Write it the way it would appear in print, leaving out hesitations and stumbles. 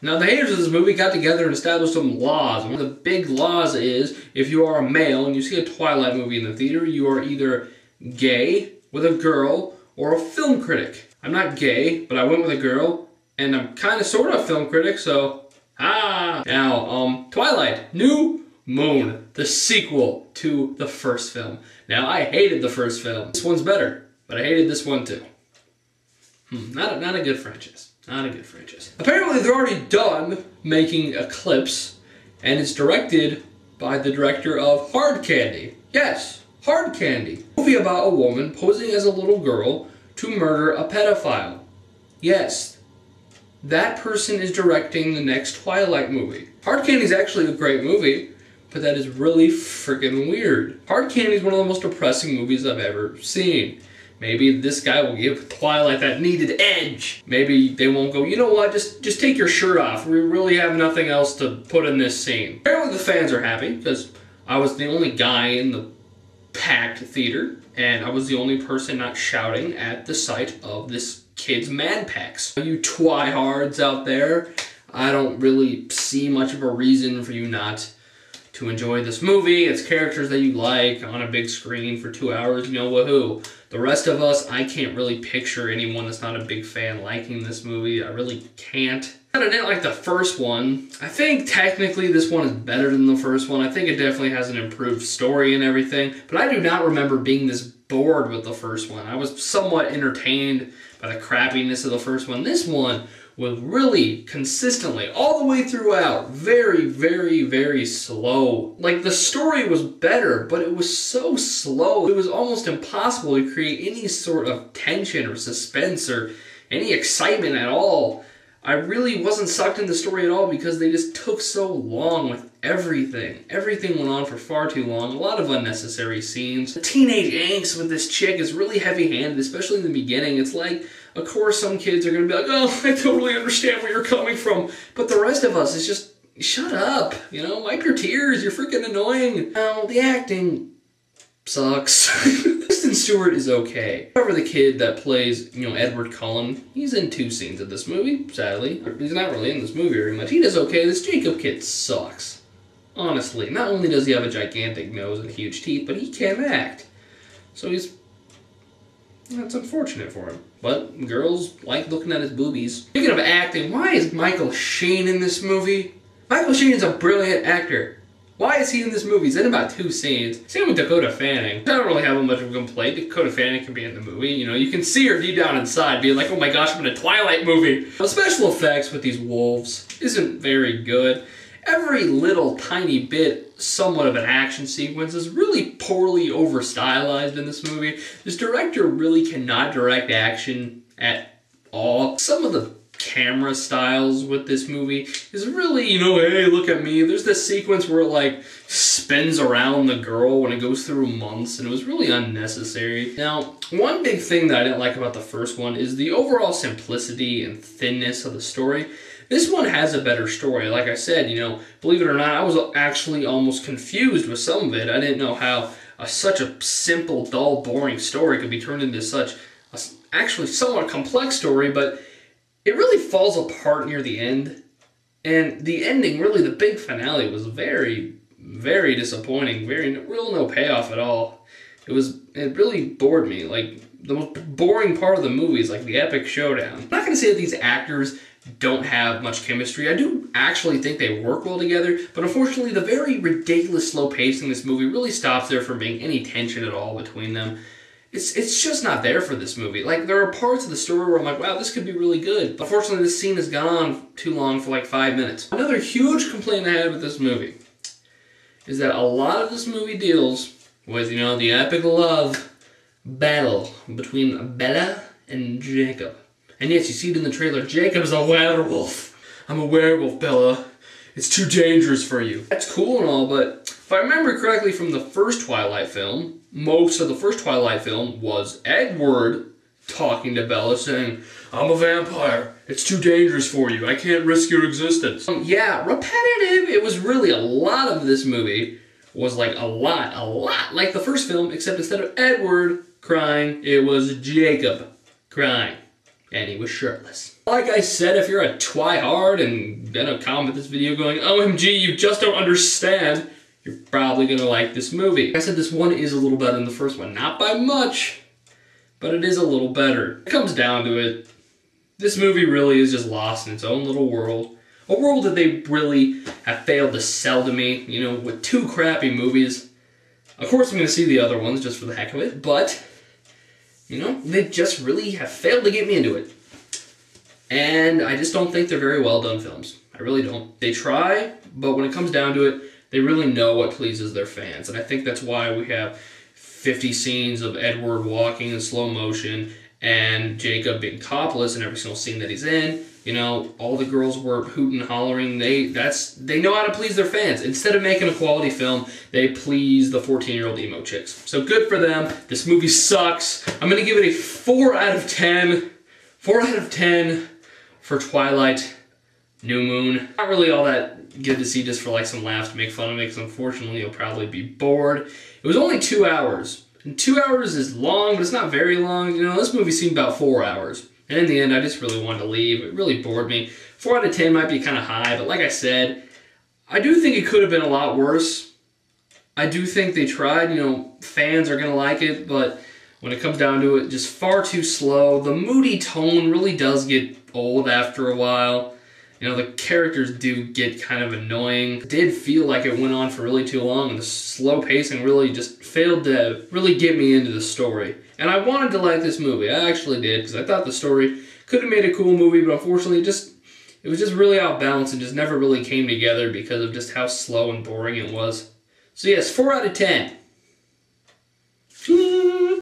Now, the haters of this movie got together and established some laws. One of the big laws is, if you are a male and you see a Twilight movie in the theater, you are either gay, with a girl, or a film critic. I'm not gay, but I went with a girl, and I'm kind of sort of a film critic, so... Now, Twilight, New Moon, the sequel to the first film. Now, I hated the first film. This one's better, but I hated this one too. Not a good franchise. Not a good franchise. Apparently, they're already done making Eclipse, and it's directed by the director of Hard Candy. Yes, Hard Candy. A movie about a woman posing as a little girl to murder a pedophile. Yes, that person is directing the next Twilight movie. Hard Candy is actually a great movie, but that is really freaking weird. Hard Candy is one of the most depressing movies I've ever seen. Maybe this guy will give Twilight that needed edge. Maybe they won't go, you know what, just take your shirt off. We really have nothing else to put in this scene. Apparently the fans are happy, because I was the only guy in the packed theater, and I was the only person not shouting at the sight of this kid's Mad Packs. You twihards out there, I don't really see much of a reason for you not to enjoy this movie. It's characters that you like on a big screen for 2 hours, you know, woohoo. The rest of us, I can't really picture anyone that's not a big fan liking this movie. I really can't. I didn't like the first one. I think technically this one is better than the first one. I think it definitely has an improved story and everything, but I do not remember being this bored with the first one. I was somewhat entertained by the crappiness of the first one. This one was really consistently, all the way throughout, very, very, very slow. Like, the story was better, but it was so slow. It was almost impossible to create any sort of tension or suspense or any excitement at all. I really wasn't sucked in the story at all because they just took so long with everything. Everything went on for far too long. A lot of unnecessary scenes. The teenage angst with this chick is really heavy-handed, especially in the beginning. It's like, of course some kids are going to be like, oh, I totally understand where you're coming from. But the rest of us is just, shut up. You know, wipe your tears. You're freaking annoying. Now, the acting sucks. Kristen Stewart is okay. However, the kid that plays, you know, Edward Cullen, he's in 2 scenes of this movie, sadly. He's not really in this movie very much. He does okay. This Jacob kid sucks. Honestly, not only does he have a gigantic nose and huge teeth, but he can't act. So that's unfortunate for him. But girls like looking at his boobies. Speaking of acting, why is Michael Sheen in this movie? Michael Sheen is a brilliant actor. Why is he in this movie? He's in about 2 scenes. Same with Dakota Fanning. I don't really have much of a complaint. Dakota Fanning can be in the movie. You know, you can see her deep down inside being like, oh my gosh, I'm in a Twilight movie. The special effects with these wolves isn't very good. Every little tiny bit, somewhat of an action sequence, is really poorly over-stylized in this movie. This director really cannot direct action at all. Some of the camera styles with this movie is really, you know, hey, look at me. There's this sequence where it, like, spins around the girl when it goes through months, and it was really unnecessary. Now, one big thing that I didn't like about the first one is the overall simplicity and thinness of the story. This one has a better story. Like I said, you know, believe it or not, I was actually almost confused with some of it. I didn't know how such a simple, dull, boring story could be turned into such a actually somewhat complex story, but it really falls apart near the end. And the ending, really, the big finale was very, very disappointing. Real no payoff at all. It really bored me. Like, the most boring part of the movie is like the epic showdown. I'm not going to say that these actors don't have much chemistry. I do actually think they work well together, but unfortunately the very ridiculous slow pace in this movie really stops there from being any tension at all between them. It's just not there for this movie. Like, there are parts of the story where I'm like, wow, this could be really good. But unfortunately, this scene has gone on too long for like 5 minutes. Another huge complaint I had with this movie is that a lot of this movie deals with, you know, the epic love battle between Bella and Jacob. And yes, you see it in the trailer, Jacob's a werewolf. I'm a werewolf, Bella. It's too dangerous for you. That's cool and all, but if I remember correctly from the first Twilight film, most of the first Twilight film was Edward talking to Bella saying, I'm a vampire. It's too dangerous for you. I can't risk your existence. Yeah, repetitive. It was really a lot of this movie was like a lot like the first film, except instead of Edward crying, it was Jacob crying. And he was shirtless. Like I said, if you're a twihard and gonna comment this video going, OMG, you just don't understand, you're probably gonna like this movie. Like I said, this one is a little better than the first one. Not by much, but it is a little better. It comes down to it, this movie really is just lost in its own little world. A world that they really have failed to sell to me, you know, with 2 crappy movies. Of course I'm gonna see the other ones just for the heck of it, but, you know, they just really have failed to get me into it. And I just don't think they're very well done films. I really don't. They try, but when it comes down to it, they really know what pleases their fans. And I think that's why we have 50 scenes of Edward walking in slow motion and Jacob being topless in every single scene that he's in. You know, all the girls were hooting and hollering. They know how to please their fans. Instead of making a quality film, they please the 14-year-old emo chicks. So good for them. This movie sucks. I'm going to give it a 4 out of 10. 4 out of 10. For Twilight, New Moon. Not really all that good to see just for like some laughs to make fun of it, because unfortunately you'll probably be bored. It was only 2 hours. And 2 hours is long, but it's not very long. You know, this movie seemed about 4 hours. And in the end, I just really wanted to leave. It really bored me. 4 out of 10 might be kind of high, but like I said, I do think it could have been a lot worse. I do think they tried, you know, fans are going to like it, but when it comes down to it, just far too slow. The moody tone really does get old after a while. You know, the characters do get kind of annoying. It did feel like it went on for really too long, and the slow pacing really just failed to really get me into the story. And I wanted to like this movie. I actually did, because I thought the story could have made a cool movie, but unfortunately it was just really outbalanced and just never really came together because of just how slow and boring it was. So yes, 4 out of 10.